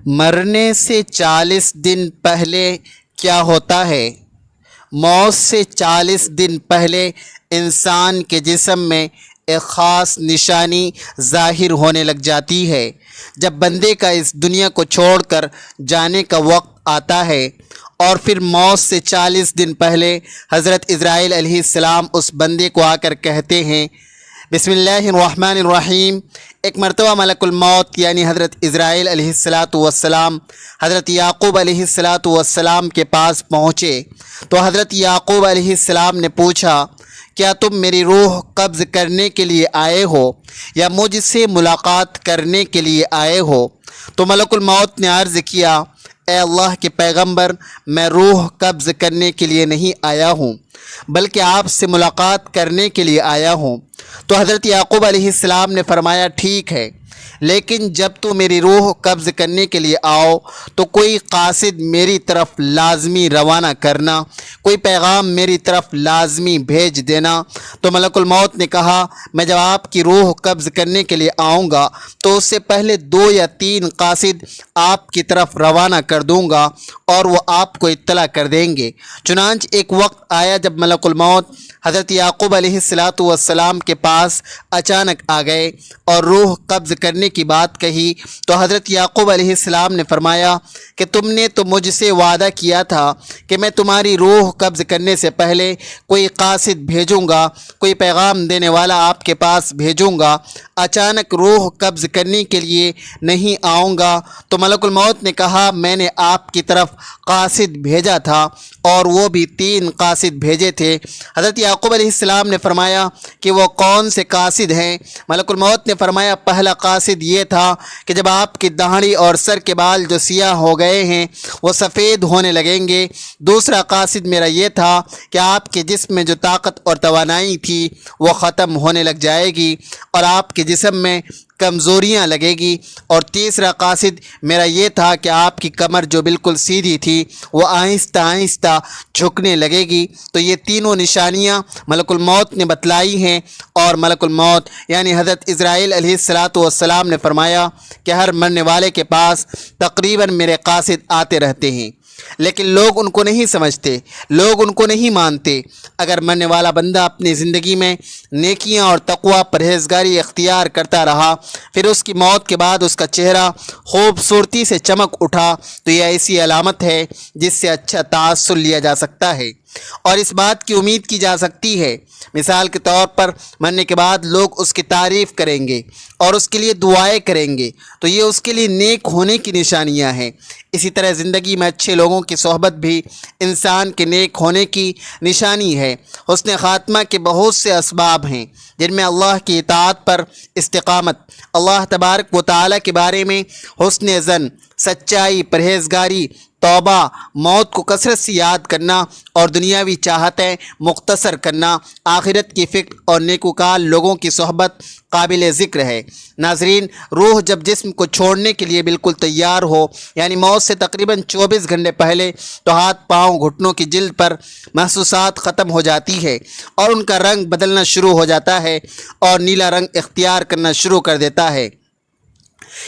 مرنے سے 40 دن پہلے کیا ہوتا ہے؟ موت سے 40 دن پہلے انسان کے جسم میں ایک خاص نشانی ظاہر ہونے لگ جاتی ہے۔ جب بندے کا اس دنیا کو چھوڑ کر جانے کا وقت آتا ہے اور پھر موت سے 40 دن پہلے حضرت عزرائیل علیہ السلام اس بندے کو آ کر کہتے ہیں بسم اللہ الرحمن الرحیم۔ ایک مرتبہ ملک الموت یعنی حضرت عزرائیل علیہ السلام حضرت یعقوب علیہ السلام کے پاس پہنچے تو حضرت یعقوب علیہ السلام نے پوچھا، کیا تم میری روح قبض کرنے کے لیے آئے ہو یا مجھ سے ملاقات کرنے کے لیے آئے ہو؟ تو ملک الموت نے عرض کیا، اے اللہ کے پیغمبر، میں روح قبض کرنے کے لیے نہیں آیا ہوں بلکہ آپ سے ملاقات کرنے کے لیے آیا ہوں۔ تو حضرت یعقوب علیہ السلام نے فرمایا، ٹھیک ہے، لیکن جب تو میری روح قبض کرنے کے لیے آؤ تو کوئی قاصد میری طرف لازمی روانہ کرنا، کوئی پیغام میری طرف لازمی بھیج دینا۔ تو ملک الموت نے کہا، میں جب آپ کی روح قبض کرنے کے لیے آؤں گا تو اس سے پہلے 2 یا 3 قاصد آپ کی طرف روانہ کر دوں گا اور وہ آپ کو اطلاع کر دیں گے۔ چنانچہ ایک وقت آیا جب ملک الموت حضرت یعقوب علیہ السلام کے پاس اچانک آ گئے اور روح قبض کرنے کی بات کہی تو حضرت یعقوب علیہ السلام نے فرمایا کہ تم نے تو مجھ سے وعدہ کیا تھا کہ میں تمہاری روح قبض کرنے سے پہلے کوئی قاصد بھیجوں گا، کوئی پیغام دینے والا آپ کے پاس بھیجوں گا، اچانک روح قبض کرنے کے لیے نہیں آؤں گا۔ تو ملک الموت نے کہا، میں نے آپ کی طرف قاصد بھیجا تھا اور وہ بھی 3 قاصد بھیجے تھے۔ حضرت یعقوب علیہ السلام نے فرمایا کہ وہ کون سے قاصد ہیں؟ ملک الموت نے فرمایا، پہلا قاصد یہ تھا کہ جب آپ کی داڑھی اور سر کے بال جو سیاہ ہو گئے ہیں وہ سفید ہونے لگیں گے۔ دوسرا قاصد میرا یہ تھا کہ آپ کے جسم میں جو طاقت اور توانائی تھی وہ ختم ہونے لگ جائے گی اور آپ کے جسم میں کمزوریاں لگے گی۔ اور تیسرا قاصد میرا یہ تھا کہ آپ کی کمر جو بالکل سیدھی تھی وہ آہستہ آہستہ جھکنے لگے گی۔ تو یہ تینوں نشانیاں ملک الموت نے بتلائی ہیں، اور ملک الموت یعنی حضرت عزرائیل علیہ السلام نے فرمایا کہ ہر مرنے والے کے پاس تقریباً میرے قاصد آتے رہتے ہیں، لیکن لوگ ان کو نہیں سمجھتے، لوگ ان کو نہیں مانتے۔ اگر مرنے والا بندہ اپنی زندگی میں نیکیاں اور تقوی پرہیزگاری اختیار کرتا رہا، پھر اس کی موت کے بعد اس کا چہرہ خوبصورتی سے چمک اٹھا تو یہ ایسی علامت ہے جس سے اچھا تاثر لیا جا سکتا ہے اور اس بات کی امید کی جا سکتی ہے۔ مثال کے طور پر مرنے کے بعد لوگ اس کی تعریف کریں گے اور اس کے لیے دعائیں کریں گے، تو یہ اس کے لیے نیک ہونے کی نشانیاں ہیں۔ اسی طرح زندگی میں اچھے لوگوں کی صحبت بھی انسان کے نیک ہونے کی نشانی ہے۔ حسن خاتمہ کے بہت سے اسباب ہیں جن میں اللہ کی اطاعت پر استقامت، اللہ تبارک و تعالیٰ کے بارے میں حسن ظن، سچائی، پرہیزگاری، توبہ، موت کو کثرت سے یاد کرنا اور دنیاوی چاہتیں مختصر کرنا، آخرت کی فکر اور نیکوکار لوگوں کی صحبت قابل ذکر ہے۔ ناظرین، روح جب جسم کو چھوڑنے کے لیے بالکل تیار ہو، یعنی موت سے تقریباً 24 گھنٹے پہلے، تو ہاتھ پاؤں گھٹنوں کی جلد پر محسوسات ختم ہو جاتی ہے اور ان کا رنگ بدلنا شروع ہو جاتا ہے اور نیلا رنگ اختیار کرنا شروع کر دیتا ہے۔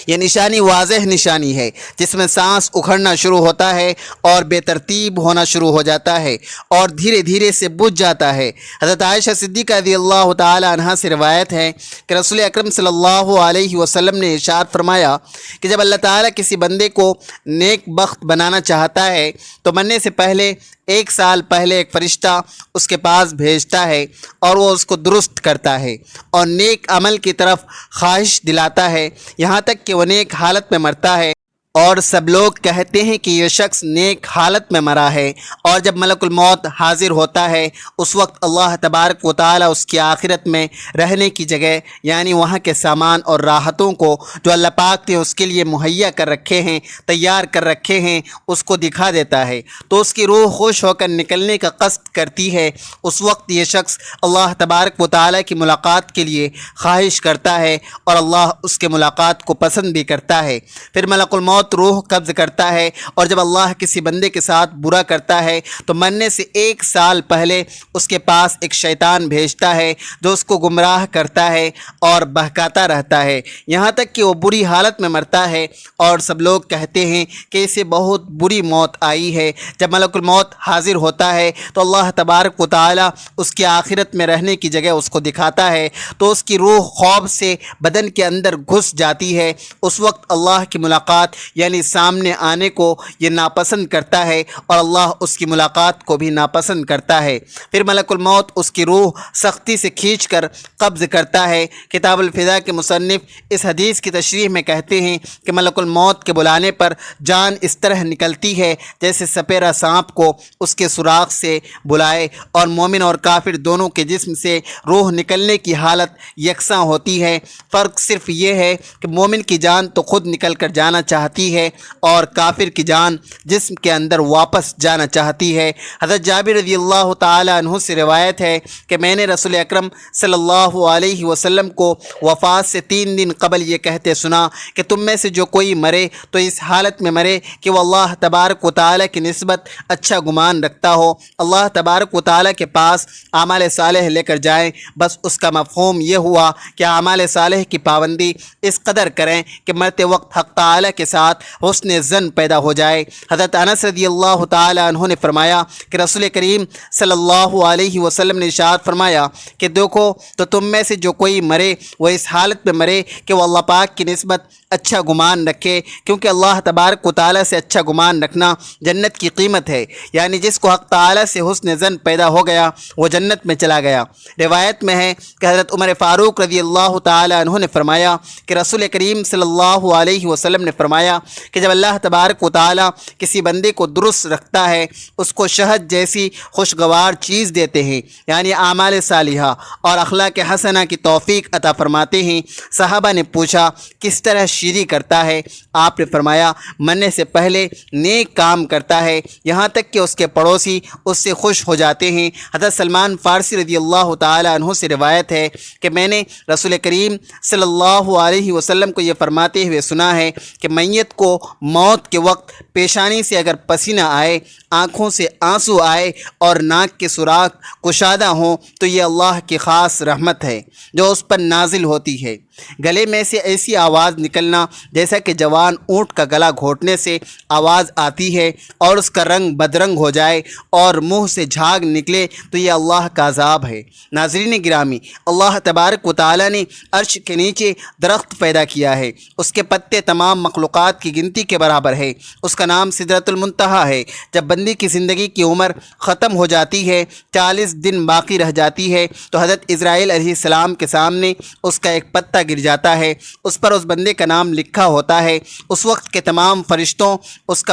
یہ نشانی واضح نشانی ہے جس میں سانس اکھڑنا شروع ہوتا ہے اور بے ترتیب ہونا شروع ہو جاتا ہے اور دھیرے دھیرے سے بجھ جاتا ہے۔ حضرت عائشہ صدیقہ رضی اللہ تعالی عنہا سے روایت ہے کہ رسول اکرم صلی اللہ علیہ وسلم نے ارشاد فرمایا کہ جب اللہ تعالیٰ کسی بندے کو نیک بخت بنانا چاہتا ہے تو مرنے سے پہلے 1 سال پہلے ایک فرشتہ اس کے پاس بھیجتا ہے اور وہ اس کو درست کرتا ہے اور نیک عمل کی طرف خواہش دلاتا ہے، یہاں تک کہ وہ نیک حالت میں مرتا ہے اور سب لوگ کہتے ہیں کہ یہ شخص نیک حالت میں مرا ہے۔ اور جب ملک الموت حاضر ہوتا ہے اس وقت اللہ تبارک و تعالیٰ اس کی آخرت میں رہنے کی جگہ یعنی وہاں کے سامان اور راحتوں کو جو اللہ پاک نے اس کے لیے مہیا کر رکھے ہیں، تیار کر رکھے ہیں، اس کو دکھا دیتا ہے تو اس کی روح خوش ہو کر نکلنے کا قصد کرتی ہے۔ اس وقت یہ شخص اللہ تبارک و تعالیٰ کی ملاقات کے لیے خواہش کرتا ہے اور اللہ اس کے ملاقات کو پسند بھی کرتا ہے۔ پھر ملک الموت موت روح قبض کرتا ہے، اور جب اللہ کسی بندے کے ساتھ برا کرتا ہے تو مرنے سے 1 سال پہلے اس کے پاس ایک شیطان بھیجتا ہے جو اس کو گمراہ کرتا ہے اور بہکاتا رہتا ہے یہاں تک کہ وہ بری حالت میں مرتا ہے، اور سب لوگ کہتے ہیں کہ اسے بہت بری موت آئی ہے۔ جب ملک الموت حاضر ہوتا ہے تو اللہ تبارک و تعالی اس کی آخرت میں رہنے کی جگہ اس کو دکھاتا ہے، تو اس کی روح خوف سے بدن کے اندر گھس جاتی ہے۔ اس وقت اللہ کی ملاقات یعنی سامنے آنے کو یہ ناپسند کرتا ہے، اور اللہ اس کی ملاقات کو بھی ناپسند کرتا ہے۔ پھر ملک الموت اس کی روح سختی سے کھینچ کر قبض کرتا ہے۔ کتاب الفداء کے مصنف اس حدیث کی تشریح میں کہتے ہیں کہ ملک الموت کے بلانے پر جان اس طرح نکلتی ہے جیسے سپیرا سانپ کو اس کے سوراخ سے بلائے، اور مومن اور کافر دونوں کے جسم سے روح نکلنے کی حالت یکساں ہوتی ہے۔ فرق صرف یہ ہے کہ مومن کی جان تو خود نکل کر جانا چاہتی ہے، اور کافر کی جان جسم کے اندر واپس جانا چاہتی ہے۔ حضرت جابر رضی اللہ تعالی عنہ سے روایت ہے کہ میں نے رسول اکرم صلی اللہ علیہ وسلم کو وفات سے 3 دن قبل یہ کہتے سنا کہ تم میں سے جو کوئی مرے تو اس حالت میں مرے کہ وہ اللہ تبارک و تعالی کی نسبت اچھا گمان رکھتا ہو، اللہ تبارک و تعالی کے پاس اعمال صالح لے کر جائیں۔ بس اس کا مفہوم یہ ہوا کہ اعمال صالح کی پابندی اس قدر کریں کہ مرتے وقت حق تعالی کے ساتھ حسن ظن پیدا ہو جائے۔ حضرت انس رضی اللہ تعالی عنہ نے فرمایا کہ رسول کریم صلی اللہ علیہ وسلم نے ارشاد فرمایا کہ دیکھو تو تم میں سے جو کوئی مرے وہ اس حالت میں مرے کہ وہ اللہ پاک کی نسبت اچھا گمان رکھے، کیونکہ اللہ تبارک و تعالی سے اچھا گمان رکھنا جنت کی قیمت ہے، یعنی جس کو حق تعالی سے حسن ظن پیدا ہو گیا وہ جنت میں چلا گیا۔ روایت میں ہے کہ حضرت عمر فاروق رضی اللہ تعالی عنہ نے فرمایا کہ رسول کریم صلی اللہ علیہ وسلم نے فرمایا کہ جب اللہ تبارک و تعالی کسی بندے کو درست رکھتا ہے اس کو شہد جیسی خوشگوار چیز دیتے ہیں، یعنی اعمال صالحہ اور اخلاق حسنہ کی توفیق عطا فرماتے ہیں۔ صحابہ نے پوچھا کس طرح شیری کرتا ہے؟ آپ نے فرمایا مرنے سے پہلے نیک کام کرتا ہے یہاں تک کہ اس کے پڑوسی اس سے خوش ہو جاتے ہیں۔ حضرت سلمان فارسی رضی اللہ تعالی عنہ سے روایت ہے کہ میں نے رسول کریم صلی اللہ علیہ وسلم کو یہ فرماتے ہوئے سنا ہے کہ میت کو موت کے وقت پیشانی سے اگر پسینہ آئے، آنکھوں سے آنسو آئے اور ناک کے سوراخ کشادہ ہوں تو یہ اللہ کی خاص رحمت ہے جو اس پر نازل ہوتی ہے۔ گلے میں سے ایسی آواز نکلنا جیسا کہ جوان اونٹ کا گلا گھونٹنے سے آواز آتی ہے اور اس کا رنگ بدرنگ ہو جائے اور منہ سے جھاگ نکلے تو یہ اللہ کا عذاب ہے۔ ناظرین گرامی، اللہ تبارک و تعالی نے عرش کے نیچے درخت پیدا کیا ہے، اس کے پتے تمام مخلوقات کی گنتی کے برابر ہے، اس کا نام سدرۃ المنتہا ہے۔ جب بندی کی زندگی کی عمر ختم ہو جاتی ہے، 40 دن باقی رہ جاتی ہے، تو حضرت اسرائیل علیہ السلام کے سامنے اس کا ایک پتا گر جاتا ہے، اس پر اس بندے کا نام لکھا ہوتا ہے۔ اس وقت کے تمام فرشتوں اس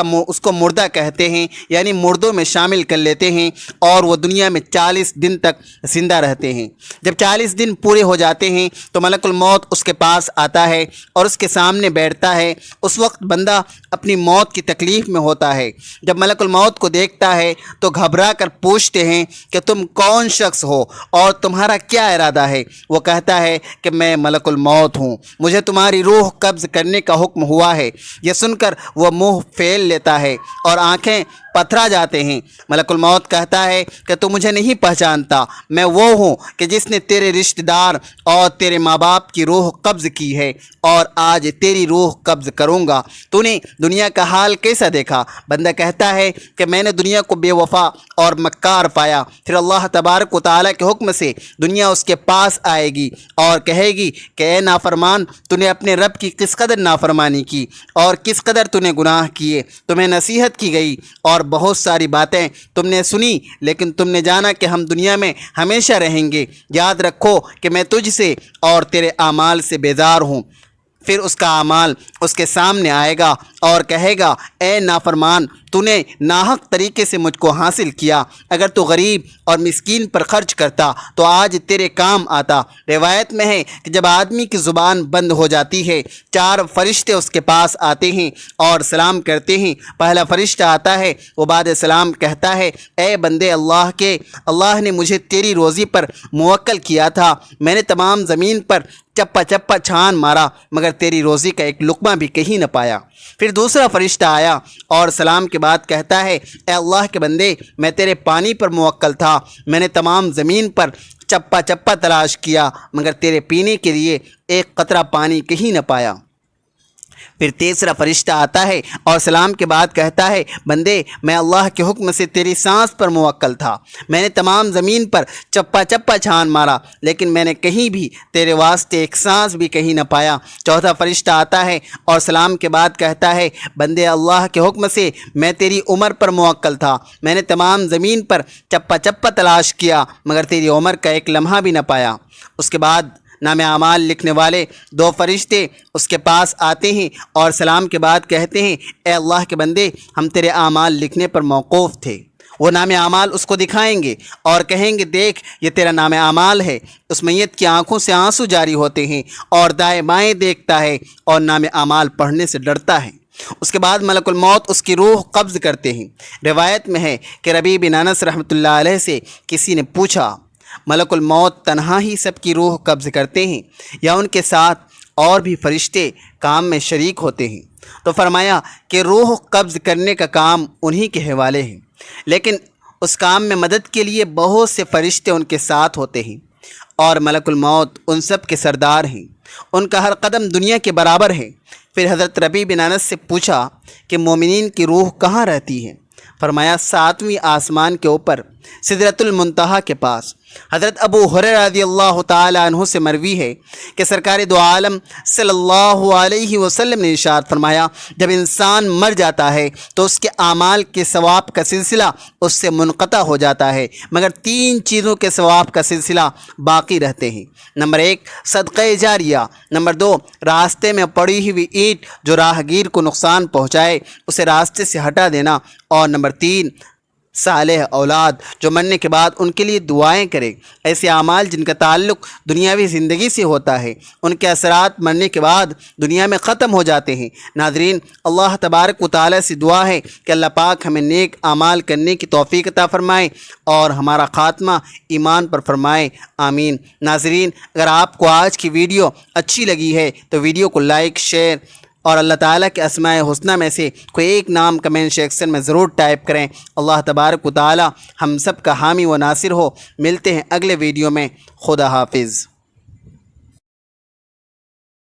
کو مردہ کہتے ہیں، یعنی مردوں میں شامل کر لیتے ہیں، اور وہ دنیا میں 40 دن تک زندہ رہتے ہیں۔ جب 40 دن پورے ہو جاتے ہیں تو ملک الموت اس کے پاس آتا ہے اور اس کے سامنے بیٹھتا ہے۔ اس وقت بندہ اپنی موت کی تکلیف میں ہوتا ہے۔ جب ملک الموت کو دیکھتا ہے تو گھبرا کر پوچھتے ہیں کہ تم کون شخص ہو اور تمہارا کیا ارادہ ہے؟ وہ کہتا ہے کہ میں ملک الموت ہوں، مجھے تمہاری روح قبض کرنے کا حکم ہوا ہے۔ یہ سن کر وہ منہ پھیل لیتا ہے اور آنکھیں پتھرا جاتے ہیں۔ ملک الموت کہتا ہے کہ تو مجھے نہیں پہچانتا، میں وہ ہوں کہ جس نے تیرے رشتہ دار اور تیرے ماں باپ کی روح قبض کی ہے، اور آج تیری روح قبض کروں گا۔ تو نے دنیا کا حال کیسا دیکھا؟ بندہ کہتا ہے کہ میں نے دنیا کو بے وفا اور مکار پایا۔ پھر اللہ تبارک و تعالیٰ کے حکم سے دنیا اس کے پاس آئے گی اور کہے گی کہ اے نافرمان، تو نے اپنے رب کی کس قدر نافرمانی کی اور کس قدر تو نے گناہ کیے۔ تمہیں نصیحت کی گئی اور بہت ساری باتیں تم نے سنی، لیکن تم نے جانا کہ ہم دنیا میں ہمیشہ رہیں گے۔ یاد رکھو کہ میں تجھ سے اور تیرے اعمال سے بیزار ہوں۔ پھر اس کا اعمال اس کے سامنے آئے گا اور کہے گا اے نافرمان، تو نے ناحق طریقے سے مجھ کو حاصل کیا، اگر تو غریب اور مسکین پر خرچ کرتا تو آج تیرے کام آتا۔ روایت میں ہے کہ جب آدمی کی زبان بند ہو جاتی ہے 4 فرشتے اس کے پاس آتے ہیں اور سلام کرتے ہیں۔ پہلا فرشتہ آتا ہے، وہ بعد سلام کہتا ہے، اے بندے اللہ کے، اللہ نے مجھے تیری روزی پر موکل کیا تھا، میں نے تمام زمین پر چپا چپا چھان مارا مگر تیری روزی کا ایک لقمہ بھی کہیں نہ پایا۔ پھر دوسرا فرشتہ آیا اور سلام کے بعد کہتا ہے، اے اللہ کے بندے، میں تیرے پانی پر موکل تھا، میں نے تمام زمین پر چپا چپا تلاش کیا مگر تیرے پینے کے لیے ایک قطرہ پانی کہیں نہ پایا۔ پھر تیسرا فرشتہ آتا ہے اور سلام کے بعد کہتا ہے، بندے، میں اللہ کے حکم سے تیری سانس پر موکل تھا، میں نے تمام زمین پر چپا چپا چھان مارا لیکن میں نے کہیں بھی تیرے واسطے ایک سانس بھی کہیں نہ پایا۔ چوتھا فرشتہ آتا ہے اور سلام کے بعد کہتا ہے، بندے، اللہ کے حکم سے میں تیری عمر پر موکل تھا، میں نے تمام زمین پر چپا چپا تلاش کیا مگر تیری عمر کا ایک لمحہ بھی نہ پایا۔ اس کے بعد نام اعمال لکھنے والے 2 فرشتے اس کے پاس آتے ہیں اور سلام کے بعد کہتے ہیں، اے اللہ کے بندے، ہم تیرے اعمال لکھنے پر موقوف تھے۔ وہ نام اعمال اس کو دکھائیں گے اور کہیں گے، دیکھ، یہ تیرا نام اعمال ہے۔ اس میت کی آنکھوں سے آنسو جاری ہوتے ہیں اور دائیں بائیں دیکھتا ہے اور نام اعمال پڑھنے سے ڈرتا ہے۔ اس کے بعد ملک الموت اس کی روح قبض کرتے ہیں۔ روایت میں ہے کہ ربیع بن انس رحمۃ اللہ علیہ سے کسی نے پوچھا، ملک الموت تنہا ہی سب کی روح قبض کرتے ہیں یا ان کے ساتھ اور بھی فرشتے کام میں شریک ہوتے ہیں؟ تو فرمایا کہ روح قبض کرنے کا کام انہی کے حوالے ہے، لیکن اس کام میں مدد کے لیے بہت سے فرشتے ان کے ساتھ ہوتے ہیں اور ملک الموت ان سب کے سردار ہیں، ان کا ہر قدم دنیا کے برابر ہے۔ پھر حضرت ربیع بن انس سے پوچھا کہ مومنین کی روح کہاں رہتی ہے؟ فرمایا 7ویں آسمان کے اوپر سدرۃ المنتہا کے پاس۔ حضرت ابو ہریرہ رضی اللہ تعالی عنہ سے مروی ہے کہ سرکار دو عالم صلی اللہ علیہ وسلم نے ارشاد فرمایا، جب انسان مر جاتا ہے تو اس کے اعمال کے ثواب کا سلسلہ اس سے منقطع ہو جاتا ہے مگر 3 چیزوں کے ثواب کا سلسلہ باقی رہتے ہیں۔ نمبر 1 صدقہ جاریہ، نمبر 2 راستے میں پڑی ہوئی اینٹ جو راہگیر کو نقصان پہنچائے اسے راستے سے ہٹا دینا، اور نمبر 3 صالح اولاد جو مرنے کے بعد ان کے لیے دعائیں کرے۔ ایسے اعمال جن کا تعلق دنیاوی زندگی سے ہوتا ہے، ان کے اثرات مرنے کے بعد دنیا میں ختم ہو جاتے ہیں۔ ناظرین، اللہ تبارک و تعالی سے دعا ہے کہ اللہ پاک ہمیں نیک اعمال کرنے کی توفیق عطا فرمائے اور ہمارا خاتمہ ایمان پر فرمائے، آمین۔ ناظرین، اگر آپ کو آج کی ویڈیو اچھی لگی ہے تو ویڈیو کو لائک، شیئر اور اللہ تعالیٰ کے اسماء حسنہ میں سے کوئی ایک نام کمنٹ سیکشن میں ضرور ٹائپ کریں۔ اللہ تبارک و تعالیٰ ہم سب کا حامی و ناصر ہو۔ ملتے ہیں اگلے ویڈیو میں۔ خدا حافظ۔